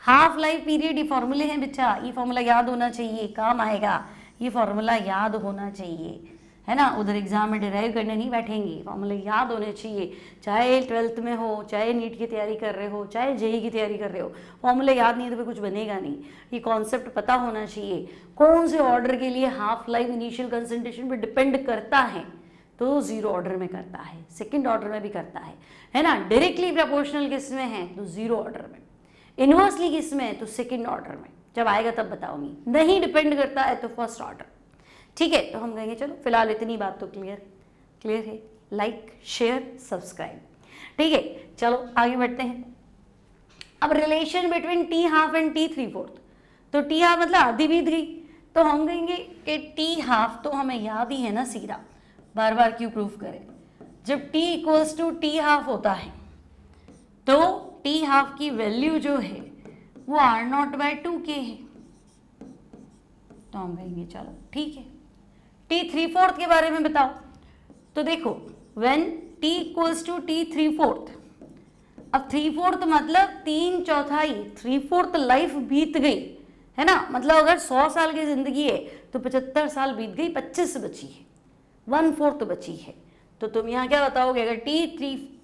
Half life period, ये फॉर्मूले हैं बच्चा, ये फॉर्मूला याद होना चाहिए, काम आएगा, ये फॉर्मूला याद होना चाहिए, है ना। उधर एग्जाम में डिराइव करने नहीं बैठेंगे, फॉर्मूले याद होने चाहिए, चाहे 12th में हो, चाहे नीट की तैयारी कर रहे हो, चाहे जेई की तैयारी कर रहे हो, फॉर्मूले याद नहीं है तो फिर कुछ बनेगा नहीं। ये कॉन्सेप्ट पता होना चाहिए, कौन से ऑर्डर के लिए हाफ लाइफ इनिशियल कंसंट्रेशन पे डिपेंड करता है, तो जीरो ऑर्डर में करता है, सेकेंड ऑर्डर में भी करता है ना। डायरेक्टली प्रोपोर्शनल किस में है, तो जीरो ऑर्डर में, इनवर्सली किस में है, तो सेकेंड ऑर्डर में, जब आएगा तब बताऊंगी। नहीं डिपेंड करता है तो फर्स्ट ऑर्डर। ठीक है, तो हम कहेंगे चलो फिलहाल इतनी बात तो क्लियर है। लाइक शेयर सब्सक्राइब, ठीक है, चलो आगे बढ़ते हैं। अब relation between T half and T 3/4, तो टी हाफ मतलब आधी बीत गई, तो हम कहेंगे कि टी हाफ तो हमें याद ही है ना, सीधा बार बार क्यों प्रूफ करें। जब T equals to T half होता है तो टी हाफ की वैल्यू जो है वो आर नॉट बाय 2 के है, तो हम कहेंगे चलो ठीक है। टी 3/4 के बारे में बताओ, तो देखो when T equals to T 3/4, अब 3/4 मतलब 3/4, 3/4 लाइफ बीत गई, है ना। मतलब अगर 100 साल की जिंदगी है तो 75 साल बीत गई, 25 बची है, 1/4 बची है। तो तुम यहाँ क्या बताओगे, अगर टी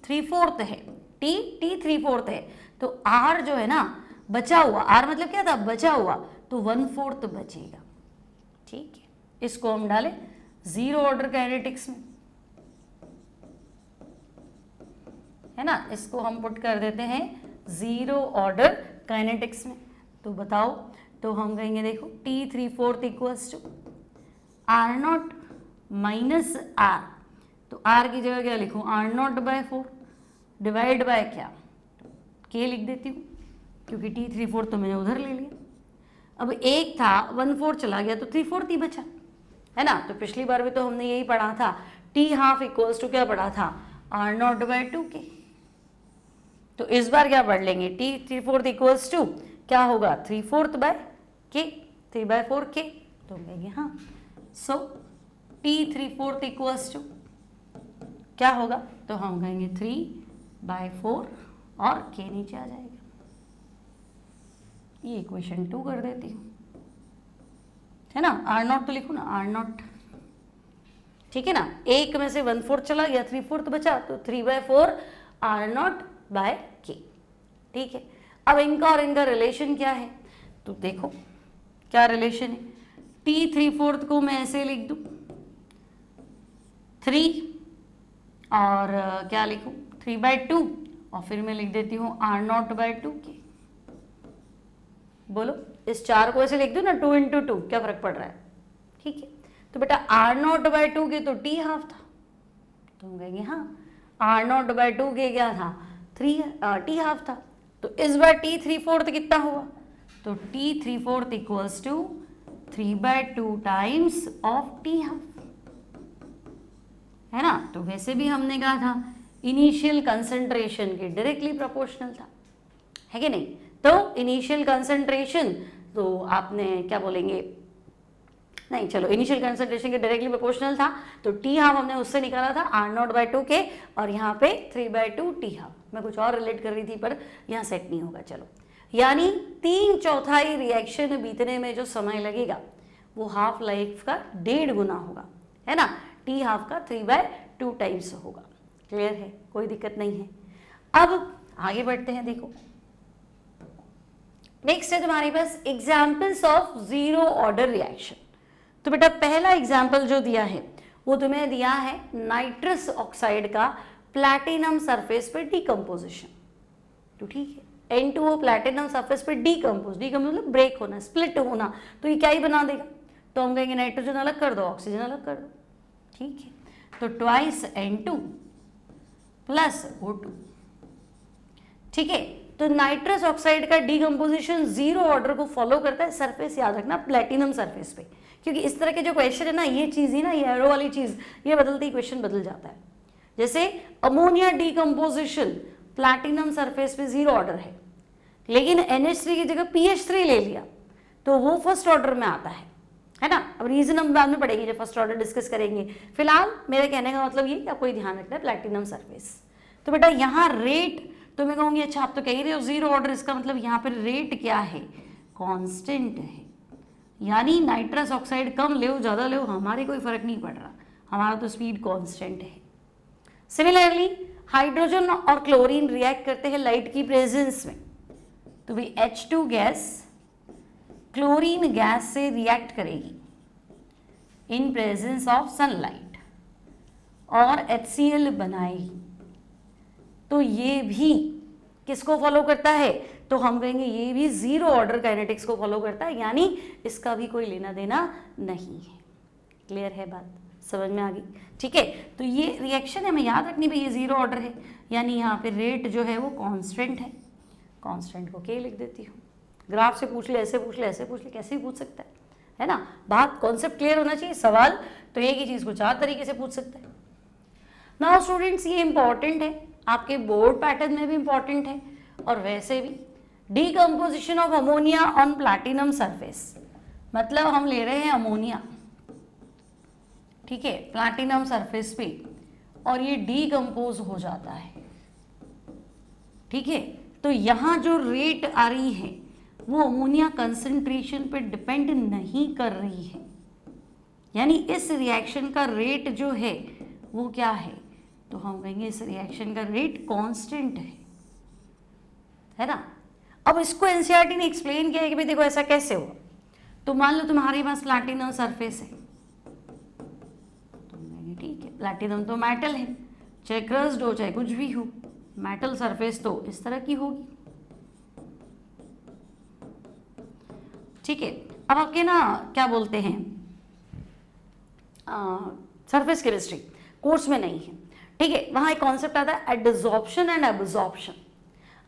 3/4 है, टी 3/4 है, तो आर जो है ना बचा हुआ, आर मतलब क्या था, बचा हुआ, तो 1/4 बचेगा। ठीक है, इसको हम डालें जीरो ऑर्डर काइनेटिक्स में, है ना, इसको हम पुट कर देते हैं जीरो ऑर्डर काइनेटिक्स में। तो बताओ, तो हम कहेंगे देखो T 3/4 equals to R naught minus R, तो आर की जगह क्या लिखूं, R naught by 4 divide by क्या, के लिख देती हूँ क्योंकि टी 3/4 तो मैंने उधर ले लिया। अब एक था 1/4 चला गया तो 3/4 ही बचा, है ना। तो पिछली बार भी तो हमने यही पढ़ा था, टी हाफ इक्वल्स टू क्या पढ़ा था, आर नॉट बाय 2 के। तो इस बार क्या पढ़ लेंगे, टी 3/4 इक्वल्स टू क्या होगा, 3/4 बाय के, 3/4 के, तो कहेंगे हाँ। सो टी 3/4 इक्वल्स टू क्या होगा, तो हम कहेंगे 3/4 और k नीचे आ जाएगा। ये इक्वेशन 2 कर देती हूँ, है ना। R0 तो लिखूँ ना, R0, ठीक है ना। एक में से 1/4 चला गया, 3/4 बचा, तो 3/4 R0/k, ठीक है। अब इनका और इनका रिलेशन क्या है, तो देखो क्या रिलेशन है। t 3/4 को मैं ऐसे लिख दूं 3 और क्या लिखूं 3/2 और फिर मैं लिख देती हूँ R0/2k। बोलो इस 4 को ऐसे लिख दूं ना 2 × 2, क्या फर्क पड़ रहा है, ठीक है। तो बेटा R0/2k तो t हाफ था, तो हम कहेंगे हाँ R0/2k क्या था, t हाफ था। तो इस बार t 3/4 कितना हुआ, तो t 3/4 equals to 3/2 times of t half, है ना। तो वैसे भी हमने कहा था इनिशियल कंसंट्रेशन के डायरेक्टली प्रोपोर्शनल था, है कि नहीं। तो इनिशियल कंसंट्रेशन, तो आपने क्या बोलेंगे, नहीं चलो इनिशियल कंसंट्रेशन के डायरेक्टली प्रोपोर्शनल था, तो टी हाफ हमने उससे निकाला था R0/2k और यहाँ पे 3/2 टी हाफ। मैं कुछ और रिलेट कर रही थी पर यहाँ सेट नहीं होगा, चलो। यानी 3/4 रिएक्शन बीतने में जो समय लगेगा वो हाफ लाइफ का 1.5 गुना होगा, है ना। टी हाफ का 3/2 टाइम्स होगा। क्लियर है, कोई दिक्कत नहीं है। अब आगे बढ़ते हैं, देखो नेक्स्ट है तुम्हारे पास examples of zero order reaction. तो बेटा पहला एग्जाम्पल जो दिया है वो तुम्हें दिया है नाइट्रस ऑक्साइड का प्लैटिनम सरफेस पे डीकम्पोजिशन। तो ठीक है, N2O प्लैटिनम सरफेस पे डीकम्पोज मतलब ब्रेक होना, स्प्लिट होना, तो ये क्या ही बना देगा, तो हम कहेंगे नाइट्रोजन अलग कर दो, ऑक्सीजन अलग कर दो, ठीक है। तो ट्वाइस N2 प्लस O2, ठीक है। तो नाइट्रस ऑक्साइड का डीकम्पोजिशन जीरो ऑर्डर को फॉलो करता है, सरफेस याद रखना प्लैटिनम सरफेस पे, क्योंकि इस तरह के जो क्वेश्चन है ना, ये चीज ही ना, ये एरो वाली चीज, ये बदलते ही क्वेश्चन बदल जाता है। जैसे अमोनिया डीकम्पोजिशन प्लैटिनम सरफेस पे जीरो ऑर्डर है, लेकिन NH3 की जगह PH3 ले लिया तो वो फर्स्ट ऑर्डर में आता है ना। अब रीजन हम बाद में पढ़ेंगे जब फर्स्ट ऑर्डर डिस्कस करेंगे। फिलहाल मेरे कहने का मतलब ये कि आपको ध्यान रखना है प्लैटिनम सरफेस। तो बेटा यहाँ रेट तो मैं कहूँगी, अच्छा आप तो कह रहे हो जीरो ऑर्डर, इसका मतलब यहाँ पर रेट क्या है, कांस्टेंट है। यानी नाइट्रस ऑक्साइड कम ले ज़्यादा ले, हमारे कोई फर्क नहीं पड़ रहा, हमारा तो स्पीड कांस्टेंट है। सिमिलरली हाइड्रोजन और क्लोरीन रिएक्ट करते हैं लाइट की प्रेजेंस में, तो भाई H2 गैस क्लोरीन गैस से रिएक्ट करेगी इन प्रेजेंस ऑफ सनलाइट और HCl बनाएगी, तो ये भी किसको फॉलो करता है, तो हम कहेंगे ये भी जीरो ऑर्डर काइनेटिक्स को फॉलो करता है, यानी इसका भी कोई लेना देना नहीं है। क्लियर है बात, समझ में आ गई, ठीक है। तो ये रिएक्शन है, मैं याद रखनी भाई ये जीरो ऑर्डर है, यानी यहाँ पे रेट जो है वो कांस्टेंट है, कांस्टेंट को के लिख देती हूँ। ग्राफ से पूछ ले, ऐसे पूछ ले, ऐसे पूछ ले, कैसे भी पूछ सकता है ना। बात कॉन्सेप्ट क्लियर होना चाहिए, सवाल तो एक ही चीज़ को 4 तरीके से पूछ सकता है। नाउ स्टूडेंट्स ये इंपॉर्टेंट है, आपके बोर्ड पैटर्न में भी इंपॉर्टेंट है और वैसे भी। Decomposition of ammonia on platinum surface, मतलब हम ले रहे हैं अमोनिया, ठीक है, प्लैटिनम सरफेस पे, और ये डीकम्पोज हो जाता है, ठीक है। तो यहाँ जो रेट आ रही है वो अमोनिया कंसंट्रेशन पे डिपेंड नहीं कर रही है, यानी इस रिएक्शन का रेट जो है वो क्या है, तो हम कहेंगे इस रिएक्शन का रेट कांस्टेंट है ना। अब इसको एनसीईआरटी ने एक्सप्लेन किया है कि भाई देखो ऐसा कैसे हुआ। तो मान लो तुम्हारे पास प्लैटिनम सरफेस है, तो कहेंगे ठीक है प्लैटिनम तो मेटल है, चाहे क्रस्ड हो चाहे कुछ भी हो, मेटल सरफेस तो इस तरह की होगी, ठीक है। अब आपके ना क्या बोलते हैं सरफेस केमिस्ट्री कोर्स में नहीं है, ठीक है, वहां एक कॉन्सेप्ट आता है एडसॉर्प्शन एंड एब्जॉर्प्शन।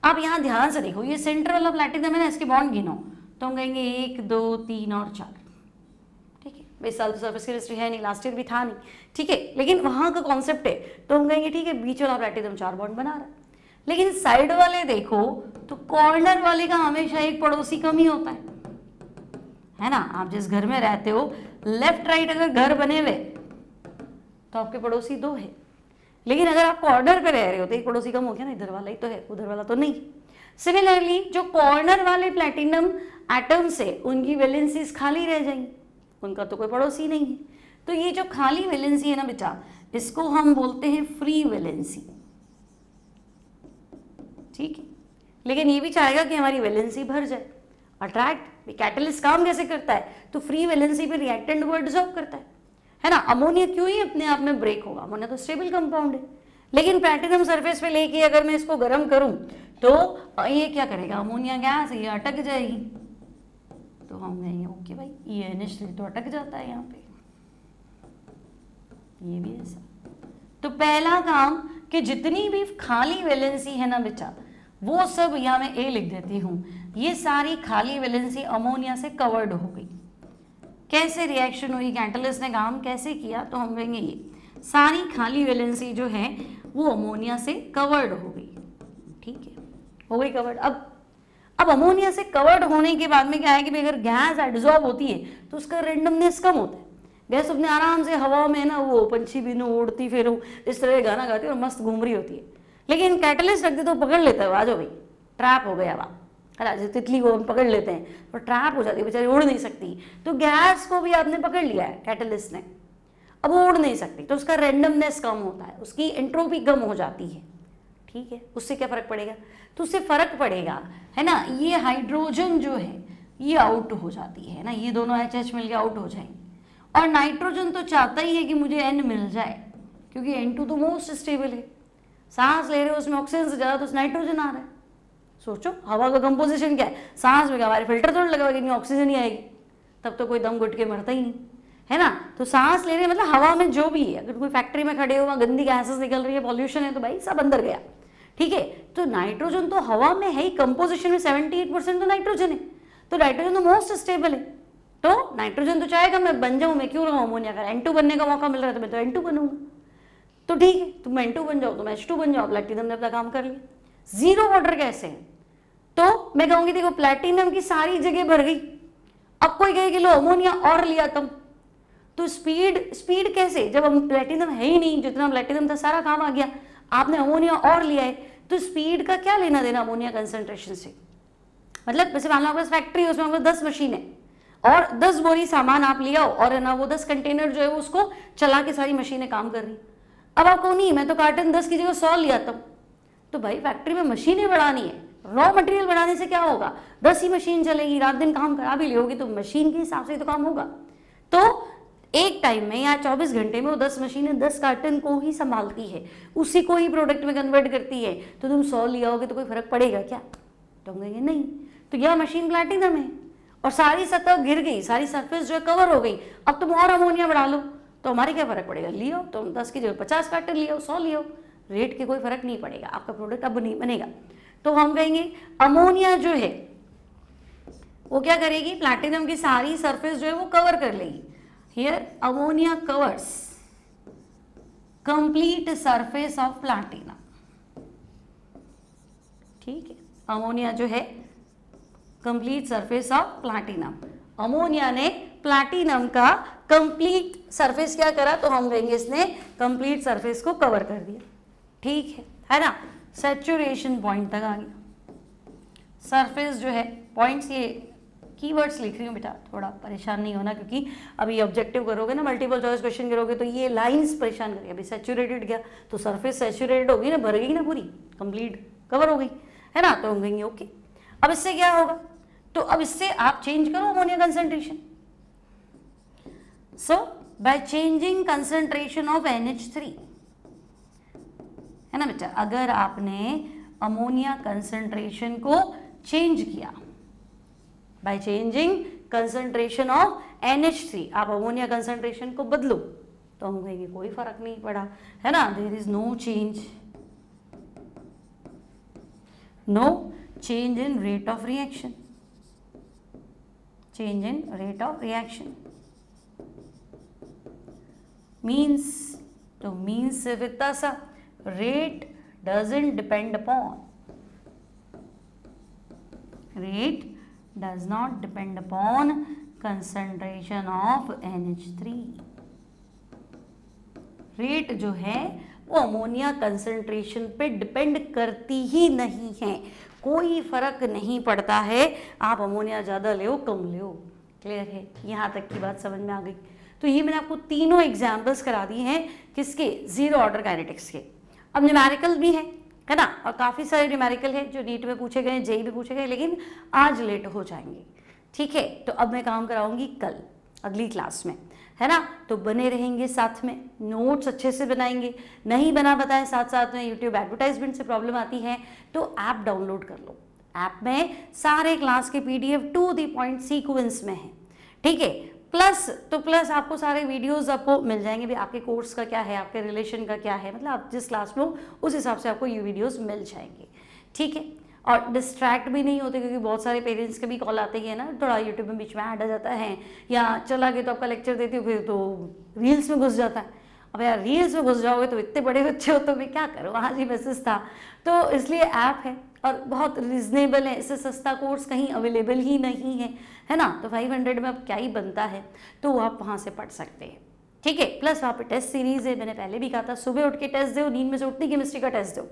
आप यहाँ ध्यान से देखो, ये सेंटर वाला प्लैटिनम है ना, इसके बॉन्ड गिनो, तो हम कहेंगे 1 2 3 और 4, ठीक है। इस साल तो सर्फेस केमिस्ट्री है नहीं, लास्ट ईयर भी था नहीं, ठीक है, लेकिन वहाँ का कॉन्सेप्ट है, तो हम कहेंगे ठीक है बीच वाला प्लैटिनम 4 बॉन्ड बना रहा है। लेकिन साइड वाले देखो तो कॉर्नर वाले का हमेशा एक पड़ोसी कम ही होता है ना। आप जिस घर में रहते हो, लेफ्ट राइट अगर घर बने हुए तो आपके पड़ोसी 2 है, लेकिन अगर आप कॉर्नर पे रह रहे हो तो एक पड़ोसी कम हो गया ना, इधर वाला ही तो है, उधर वाला तो नहीं। सिमिलरली जो कॉर्नर वाले प्लेटिनम एटम्स है उनकी वैलेंसीज खाली रह जाएंगी, उनका तो कोई पड़ोसी नहीं है। तो ये जो खाली वैलेंसी है ना बेटा, इसको हम बोलते हैं फ्री वैलेंसी, ठीक है। लेकिन ये भी चाहेगा कि हमारी वैलेंसी भर जाए। अट्रैक्ट कैटलिस्ट काम कैसे करता है, तो फ्री वैलेंसी पे रिएक्टेंट को एब्जॉर्ब करता है ना। अमोनिया क्यों ही अपने आप में ब्रेक होगा, अमोनिया तो स्टेबल कंपाउंड है। लेकिन प्लैटिनम सरफेस पे लेके अगर मैं इसको गर्म करूं तो ये क्या करेगा, अमोनिया गैस ये अटक जाएगी। तो हम कहेंगे ओके भाई, ये NH3 तो अटक जाता है यहाँ पे, ये भी ऐसा। तो पहला काम कि जितनी भी खाली वैलेंसी है ना बेटा, वो सब यहाँ मैं ए लिख देती हूँ, ये सारी खाली वैलेंसी अमोनिया से कवर्ड हो गई। कैसे रिएक्शन हुई, कैटलिस्ट ने काम कैसे किया, तो हम कहेंगे ये सारी खाली वैलेंसी जो है वो अमोनिया से कवर्ड हो गई, ठीक है, हो गई कवर्ड। अब अमोनिया से कवर्ड होने के बाद में क्या है कि अगर गैस एब्जॉर्ब होती है तो उसका रेंडमनेस कम होता है। गैस अपने आराम से हवा में ना वो पंछी बिनू उड़ती फिर इस तरह गाना गाती है और मस्त घूम रही होती है। लेकिन कैटलिस्ट रख दे तो पकड़ लेता है, आ जाओ भाई ट्रैप हो गया वहाँ, है ना। तितली को हम पकड़ लेते हैं तो ट्रैप हो जाती है, बेचारी उड़ नहीं सकती। तो गैस को भी आपने पकड़ लिया है कैटलिस्ट ने, अब वो उड़ नहीं सकती, तो उसका रेंडमनेस कम होता है, उसकी एंट्रोपी कम हो जाती है, ठीक है। उससे क्या फर्क पड़ेगा, तो उससे फर्क पड़ेगा, है ना। ये हाइड्रोजन जो है ये आउट हो जाती है ना, ये दोनों HH मिलकर आउट हो जाएंगे। और नाइट्रोजन तो चाहता ही है कि मुझे N मिल जाए, क्योंकि N2 तो मोस्ट स्टेबल है। सांस ले रहे हो उसमें ऑक्सीजन से ज़्यादा तो नाइट्रोजन आ रहा है। सोचो हवा का कंपोजिशन क्या है, सांस में क्या हमारे फिल्टर थोड़ा लगा कि ऑक्सीजन ही आएगी, तब तो कोई दम घुट के मरता ही नहीं, है ना। तो सांस ले रहे मतलब हवा में जो भी है, अगर कोई फैक्ट्री में खड़े हो वहाँ गंदी गैसेस निकल रही है, पॉल्यूशन है, तो भाई सब अंदर गया, ठीक है। तो नाइट्रोजन तो हवा में है ही, कंपोजिशन में 78% तो नाइट्रोजन है, तो नाइट्रोजन तो मोस्ट स्टेबल है। तो नाइट्रोजन तो चाहेगा मैं बन जाऊँ, मैं क्यों रहूँ अमोनिया का, N2 बनने का मौका मिल रहा है तो मैं तो N2 बनूंगा। तो ठीक है, तुम N2 बन जाओ, तुम H2 बन जाओ, प्लैटिनम ने अपना काम कर लिया। जीरो वाटर कैसे है, तो मैं कहूँगी देखो प्लैटिनम की सारी जगह भर गई, अब कोई कहे कि लो अमोनिया और लिया तुम, तो स्पीड कैसे, जब हम प्लैटिनम है ही नहीं, जितना प्लैटिनम था सारा काम आ गया, आपने अमोनिया और लिया है, तो स्पीड का क्या लेना देना अमोनिया कंसंट्रेशन से। मतलब वैसे मान लो आपके पास फैक्ट्री है, उसमें आपके 10 मशीन है और 10 बोरी सामान आप लिया और है ना वो 10 कंटेनर जो है वो उसको चला के सारी मशीनें काम कर रही। अब आपको नहीं, मैं तो कार्टन 10 की जगह 100 लिया था, तो भाई फैक्ट्री में मशीनें बढ़ानी है, रॉ मटेरियल बढ़ाने से क्या होगा, 10 ही मशीन चलेगी, रात दिन काम करा भी लोगी तो मशीन के हिसाब से तो काम होगा। तो एक टाइम में या 24 घंटे में वो 10 मशीनें 10 कार्टन को ही संभालती है, उसी को ही प्रोडक्ट में कन्वर्ट करती है। तो तुम 100 लिया होगे तो कोई फर्क पड़ेगा क्या, तो हम कहेंगे नहीं। तो यह मशीन प्लैटिनम है और सारी सतह गिर गई, सारी सरफेस जो है कवर हो गई, अब तुम और अमोनिया बढ़ा लो तो हमारे क्या फर्क पड़ेगा, लियो तुम 10 की जगह 50 कार्टन लियो, 100 लियो, रेट के कोई फर्क नहीं पड़ेगा, आपका प्रोडक्ट अब नहीं बनेगा। तो हम कहेंगे अमोनिया जो है वो क्या करेगी, प्लैटिनम की सारी सरफेस जो है वो कवर कर लेगी। Here ammonia covers complete surface of platinum, ठीक है। अमोनिया जो है complete surface of platinum, ammonia ने प्लैटिनम का कंप्लीट सरफेस क्या करा, तो हम कहेंगे इसने कंप्लीट सरफेस को कवर कर दिया, ठीक है ना। सैचुरेशन पॉइंट तक आ गया। सरफेस जो है पॉइंट्स, ये कीवर्ड्स लिख रही हूँ बेटा, थोड़ा परेशान नहीं होना, क्योंकि अभी ऑब्जेक्टिव करोगे ना, मल्टीपल चॉइस क्वेश्चन करोगे तो ये लाइंस परेशान करेगी। अभी सैचुरेटेड गया तो सरफेस सैचुरेटेड होगी ना, भर गई ना पूरी, कंप्लीट कवर हो गई, है ना। तो हम कहेंगे ओके। अब इससे क्या होगा, तो अब इससे आप चेंज करो ammonia concentration. So by changing concentration of NH3, है ना बेटा, अगर आपने अमोनिया कंसंट्रेशन को चेंज किया by changing concentration of NH3, आप अमोनिया कंसंट्रेशन को बदलो, तो हम कहेंगे कोई फर्क नहीं पड़ा, है ना, there is no change, no change in rate of reaction, change in rate of reaction means, तो means से इतना सा, rate doesn't depend upon, rate does not depend upon concentration of NH3, rate जो है वो अमोनिया कंसंट्रेशन पे डिपेंड करती ही नहीं है, कोई फर्क नहीं पड़ता है आप अमोनिया ज़्यादा ले कम ले। क्लियर है? यहाँ तक की बात समझ में आ गई। तो ये मैंने आपको तीनों एग्जाम्पल्स करा दिए हैं किसके, जीरो ऑर्डर काइनेटिक्स के। अब न्यूमेरिकल भी है ना, और काफ़ी सारे न्यूमेरिकल है जो नीट में पूछे गए, जेई में पूछे गए, लेकिन आज लेट हो जाएंगे। ठीक है, तो अब मैं काम कराऊंगी कल अगली क्लास में, है ना। तो बने रहेंगे साथ में, नोट्स अच्छे से बनाएंगे। नहीं बना बताएं साथ साथ में यूट्यूब एडवर्टाइजमेंट से प्रॉब्लम आती है तो ऐप डाउनलोड कर लो। ऐप में सारे क्लास के PDF to the point sequence में है। ठीक है, प्लस आपको सारे वीडियोस आपको मिल जाएंगे भी, आपके कोर्स का क्या है, आपके रिलेशन का क्या है, मतलब आप जिस क्लास में हो उस हिसाब से आपको ये वीडियोस मिल जाएंगे। ठीक है, और डिस्ट्रैक्ट भी नहीं होते क्योंकि बहुत सारे पेरेंट्स के भी कॉल आते ही है ना, थोड़ा यूट्यूब में बीच में ऐड आ जाता है, या चला गया तो आपका लेक्चर देती हो फिर तो रील्स में घुस जाता है। अब यार रील्स में घुस जाओगे तो इतने बड़े बच्चे हो तो मैं क्या करूँ, हाँ जी मैसेज था। तो इसलिए ऐप है और बहुत रिजनेबल है, इससे सस्ता कोर्स कहीं अवेलेबल ही नहीं है ना। तो 500 में अब क्या ही बनता है, तो आप वहाँ से पढ़ सकते हैं। ठीक है, प्लस वहाँ पे टेस्ट सीरीज है, मैंने पहले भी कहा था सुबह उठ के टेस्ट दो, नींद में से उठनी केमिस्ट्री का टेस्ट दो,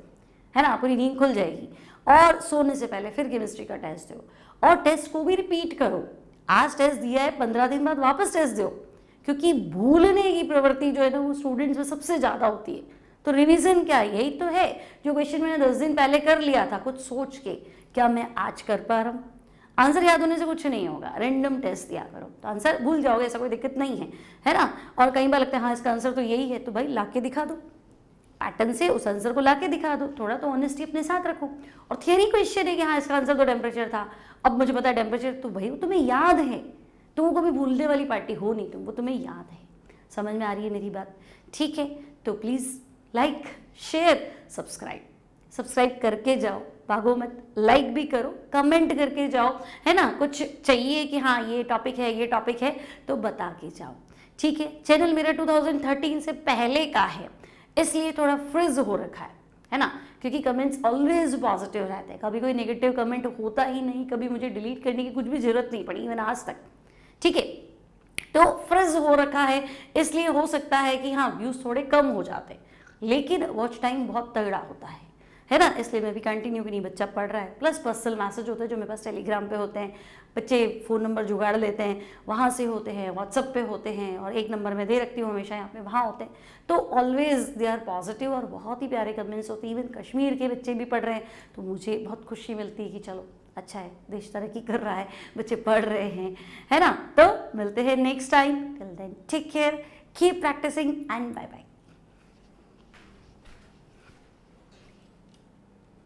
है ना, पूरी नींद खुल जाएगी, और सोने से पहले फिर केमिस्ट्री का टेस्ट दो, और टेस्ट को भी रिपीट करो। आज टेस्ट दिया है 15 दिन बाद वापस टेस्ट दो, क्योंकि भूलने की प्रवृत्ति जो है ना वो स्टूडेंट्स में सबसे ज़्यादा होती है। तो रिवीजन क्या, यही तो है जो क्वेश्चन मैंने 10 दिन पहले कर लिया था कुछ सोच के, क्या मैं आज कर पा रहा हूँ। आंसर याद होने से कुछ नहीं होगा, रैंडम टेस्ट दिया करो तो आंसर भूल जाओगे, ऐसा कोई दिक्कत नहीं है ना। और कई बार लगता है हाँ इसका आंसर तो यही है, तो भाई ला के दिखा दो, पैटर्न से उस आंसर को ला के दिखा दो, थोड़ा तो ऑनेस्टी अपने साथ रखो। और थियरी क्वेश्चन है कि हाँ इसका आंसर तो टेम्परेचर था, अब मुझे पता है टेम्परेचर, तो भाई वो तुम्हें याद है, तुमको कभी भूलने वाली पार्टी हो नहीं तुम, वो तुम्हें याद है। समझ में आ रही है मेरी बात? ठीक है, तो प्लीज़ लाइक शेयर सब्सक्राइब करके जाओ, भागो मत, लाइक भी करो, कमेंट करके जाओ, है ना। कुछ चाहिए कि हाँ ये टॉपिक है तो बता के जाओ। ठीक है, चैनल मेरा 2013 से पहले का है इसलिए थोड़ा फ्रीज हो रखा है ना, क्योंकि कमेंट्स ऑलवेज पॉजिटिव रहते हैं, कभी कोई नेगेटिव कमेंट होता ही नहीं, कभी मुझे डिलीट करने की कुछ भी जरूरत नहीं पड़ी मैंने आज तक। ठीक है, तो फ्रीज हो रखा है इसलिए हो सकता है कि हाँ व्यूज थोड़े कम हो जाते, लेकिन वॉच टाइम बहुत तगड़ा होता है ना। इसलिए मैं भी कंटिन्यू, कि नहीं बच्चा पढ़ रहा है, प्लस पर्सनल मैसेज होते हैं जो मेरे पास टेलीग्राम पे होते हैं, बच्चे फ़ोन नंबर जुगाड़ लेते हैं वहाँ से होते हैं, व्हाट्सअप पे होते हैं, और एक नंबर मैं दे रखती हूँ हमेशा यहाँ पे, वहाँ होते हैं। तो ऑलवेज दे आर पॉजिटिव और बहुत ही प्यारे कमेंट्स होते हैं। इवन कश्मीर के बच्चे भी पढ़ रहे हैं तो मुझे बहुत खुशी मिलती है कि चलो अच्छा है, देश तरक्की कर रहा है, बच्चे पढ़ रहे हैं, है ना। तो मिलते हैं next time, till then take care, keep practising and bye bye.